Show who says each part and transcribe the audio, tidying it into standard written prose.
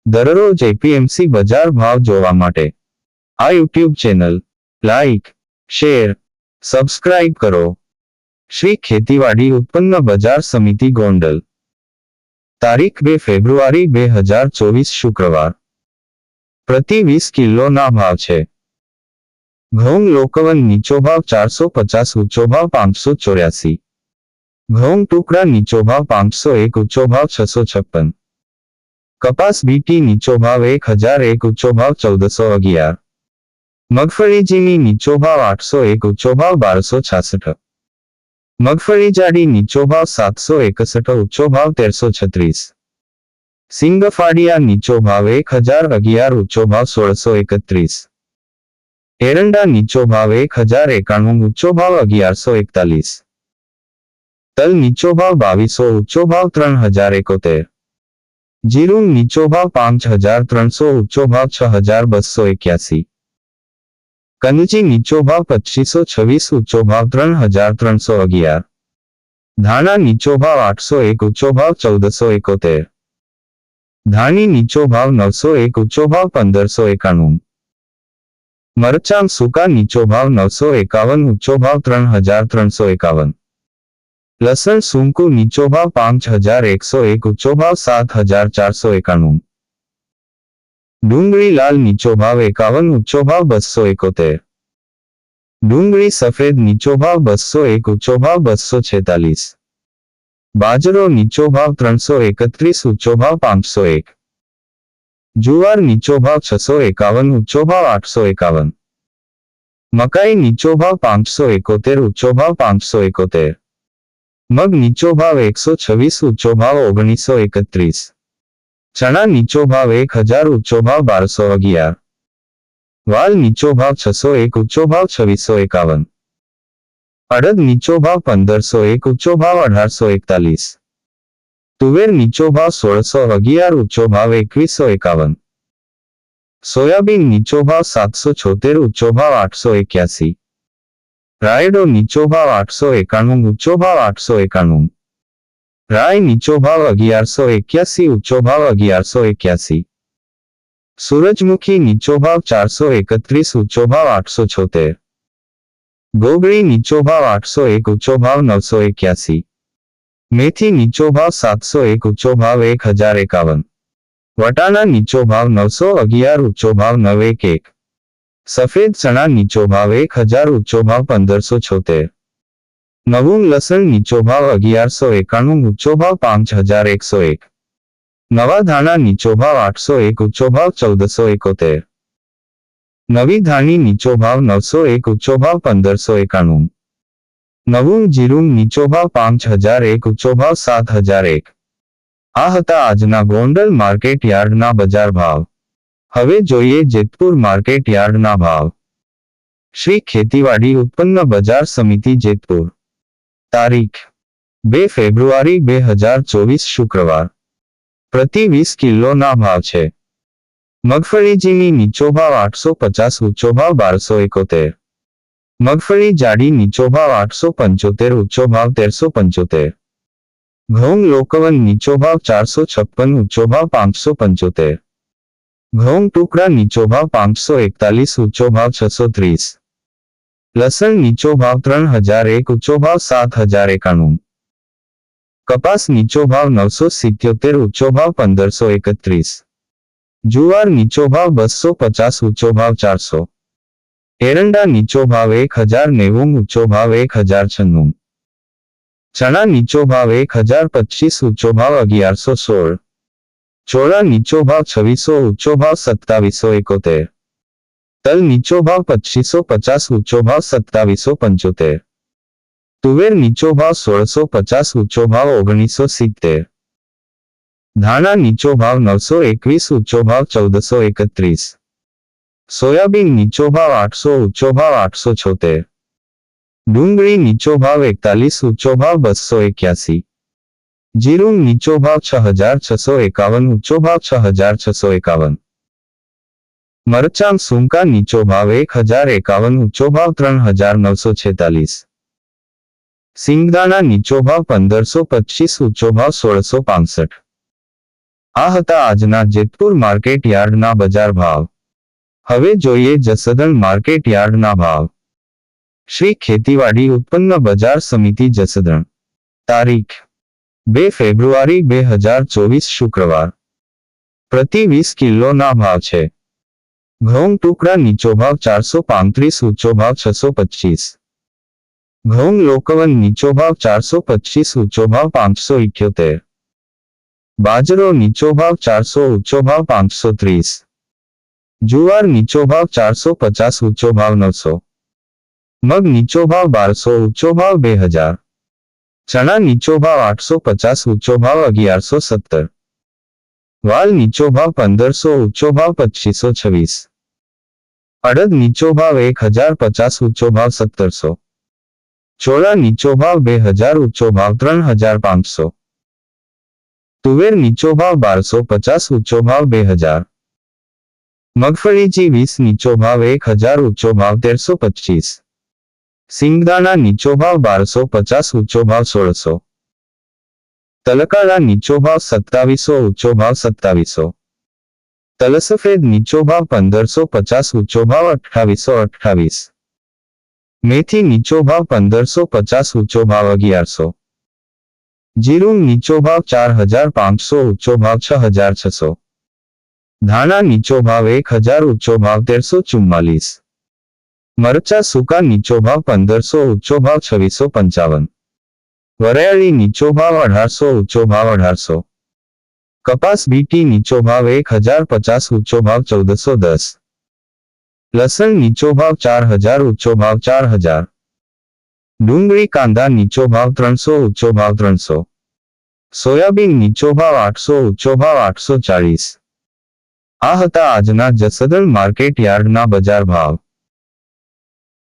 Speaker 1: દરરોજ એપીએમસી બજાર ભાવ જોવા માટે આ YouTube channel like, share, subscribe કરો. શ્રી ખેતીવાડી ઉત્પન્ન બજાર સમિતિ ગોંડલ. તારીખ 2 ફેબ્રુઆરી 2024 શુક્રવાર. પ્રતિ 20 કિલોના ભાવ છે. ઘઉં લોકવન નીચો ભાવ 450, ઊંચો ભાવ 584. ઘઉં ટુકડા નીચો ભાવ 501, ઊંચો ભાવ 656. કપાસ બીટી નીચો ભાવ 1001, ઊંચો ભાવ 1411. મગફળી ઝીણી નીચો ભાવ 801, ઊંચો ભાવ 1266. મગફળી જાડી નીચો ભાવ 761, ઊંચો ભાવ 1336. સિંગફાડિયા નીચો ભાવ 1011, ઊંચો ભાવ 1631. એરંડા નીચો ભાવ 1091, ઊંચો ભાવ 1141. તલ નીચો ભાવ 2200, ઊંચો ભાવ 3071. જીરું નીચો ભાવ 5300, ઊંચો ભાવ 6281. કનજી નીચો ભાવ 2526, ઊંચો ભાવ 3311. ધાણા નીચો ભાવ 801, ઊંચો ભાવ 1471. ધાણી નીચો ભાવ 901, ઊંચો ભાવ 1591. મરચાં સૂકા નીચો ભાવ 951, ઊંચો ભાવ 3351. લસણ સૂકું નીચો ભાવ 5101, ઊંચો ભાવ 7491. ડુંગળી લાલ નીચો ભાવ 51, ઊંચો ભાવ 271. ડુંગળી સફેદ નીચો ભાવ 201, ઊંચો ભાવ 246. બાજરો નીચો ભાવ 331, ઊંચો ભાવ 501. જુવાર નીચો ભાવ 651, ઊંચો ભાવ 851. મકાઈ નીચો ભાવ 571, ઊંચો ભાવ 571. મગ નીચો ભાવ 126, ઊંચો ભાવ 1931. ચણા નીચો ભાવ 1000, ઊંચો ભાવ 1211. વાલ નીચો ભાવ 601, ઊંચો ભાવ 2651. અડદ નીચો ભાવ 1501, ઊંચો ભાવ 1841. તુવેર નીચો ભાવ 1611, ઊંચો ભાવ 2151. સોયાબીન નીચો ભાવ 776, ઊંચો ભાવ 881. રાયડો નીચો ભાવ 891, ઊંચો ભાવ 891. રાય નીચો ભાવ 1181, ઊંચો ભાવ 1181. સૂરજમુખી નીચો ભાવ 431, ઊંચો ભાવ 876. ગોગળી નીચો ભાવ 801, ઊંચો ભાવ 981. મેથી નીચો ભાવ 701, ઊંચો ભાવ 1051. વટાણા નીચો ભાવ 911, ઊંચો ભાવ 911. સફેદ ચણા નીચો ભાવ 1000, ઊંચો ભાવ 1576. નવું લસણ નીચો ભાવ 1191, ઊંચો ભાવ 5101. નવા ધાણા નીચો ભાવ 801, ઊંચો ભાવ 1471. નવી ધાણી નીચો ભાવ 901, ઊંચો ભાવ 1591. નવું જીરું નીચો ભાવ 5001, ઊંચો ભાવ 7001. આ હતા આજના ગોંડલ માર્કેટ યાર્ડના બજાર ભાવ. હવે જોઈએ જેતપુર માર્કેટ યાર્ડના ભાવ. શ્રી ખેતીવાડી ઉત્પન્ન બજાર સમિતિ જેતપુર. તારીખ 2 ફેબ્રુઆરી 2024 શુક્રવાર. પ્રતિ 20 કિલોના ભાવ છે. મગફળી ઝીણી નીચો ભાવ 850, ઊંચો ભાવ 1271. મગફળી જાડી નીચો ભાવ 875, ઊંચો ભાવ 1375. ઘઉં લોકવન નીચો ભાવ 456, ઊંચો ભાવ 575. ઘઉં ટુકડા નીચો ભાવ 541, ઊંચો ભાવ 630. લસણ નીચો ભાવ 3001, ઊંચો ભાવ 7091. કપાસ નીચો ભાવ 977, ઊંચો ભાવ 1531. જુવાર નીચો ભાવ 250, ઊંચો ભાવ 400. એરંડા નીચો ભાવ 1090, ઊંચો ભાવ 1096. ચણા નીચો ભાવ 1025, ઊંચો ભાવ 1116. ચોળા નીચો ભાવ 2600, ઊંચો ભાવ 2771. તલ નીચો ભાવ 2550, ઊંચો ભાવ 2775. તુવેર નીચો ભાવ 1650, ઊંચો ભાવ 1970. ધાણા નીચો ભાવ 921, ઊંચો ભાવ 1431. સોયાબીન નીચો ભાવ 800, ઊંચો ભાવ 876. ડુંગળી નીચો ભાવ 41, ઊંચો ભાવ 281. જીરું નીચો ભાવ 6651, ઊંચો ભાવ 6651. મરચાં સૂકા નીચો ભાવ 1051, ઊંચો ભાવ 3946. સિંગદાણા નીચો ભાવ 1525, ઊંચો ભાવ 1665. આ હતા આજના જેતપુર માર્કેટ યાર્ડના બજાર ભાવ. હવે જોઈએ જસદણ માર્કેટ યાર્ડના ભાવ. શ્રી ખેતીવાડી ઉત્પન્ન બજાર સમિતિ જસદણ. તારીખ 2 ફેબ્રુઆરી 2024 શુક્રવાર. પ્રતિ 20 કિલોના ભાવ છે. ઘઉં ટુકડા નીચો ભાવ 435, ઊંચો ભાવ 625. ઘઉં લોકવન નીચો ભાવ 425, ઊંચો ભાવ 578. બાજરો નીચો ભાવ 400, ઊંચો ભાવ 530. જુવાર નીચો ભાવ 450, ઊંચો ભાવ 900. મગ નીચો ભાવ 1200, ઊંચો ભાવ 2000. ચણા નીચો ભાવ 850, ઊંચો ભાવ 1117. વાલ નીચો ભાવ 1500, ઊંચો ભાવ 2526. અડદ નીચો ભાવ 1050, ઊંચો ભાવ 1700. ચોળા નીચો ભાવ 2000, ઊંચો ભાવ 3500. તુવેર નીચો ભાવ 1250, ઊંચો ભાવ 2000. મગફળી G20 નીચો ભાવ 1000, ઊંચો ભાવ 1325. સિંગદાણા નીચો ભાવ 1250, ઊંચો ભાવ 1600. તલકાળા નીચો ભાવ 2700, ઊંચો ભાવ 2700. તલસફેદ નીચો ભાવ 1550, ઊંચો ભાવ 2828. મેથી નીચો ભાવ 1550, ઊંચો ભાવ 1100. જીરું નીચો ભાવ 4500, ઊંચો ભાવ 6600. ધાણા નીચો ભાવ 1000, ઊંચો ભાવ 1344. મરચા સૂકા નીચો ભાવ 1500, ઊંચો ભાવ 2655. વરિયાળી નીચો ભાવ 1800, ઊંચો ભાવ 1800. કપાસ બીટી નીચો ભાવ 1050, ઊંચો ભાવ 1410. લસણ નીચો ભાવ 4000, ઊંચો ભાવ 4000. ડુંગળી કાંદા નીચો ભાવ 300, ઊંચો ભાવ 300. સોયાબીન નીચો ભાવ 800, ઊંચો ભાવ 840. આ હતા આજના જસદણ માર્કેટ યાર્ડના બજાર ભાવ.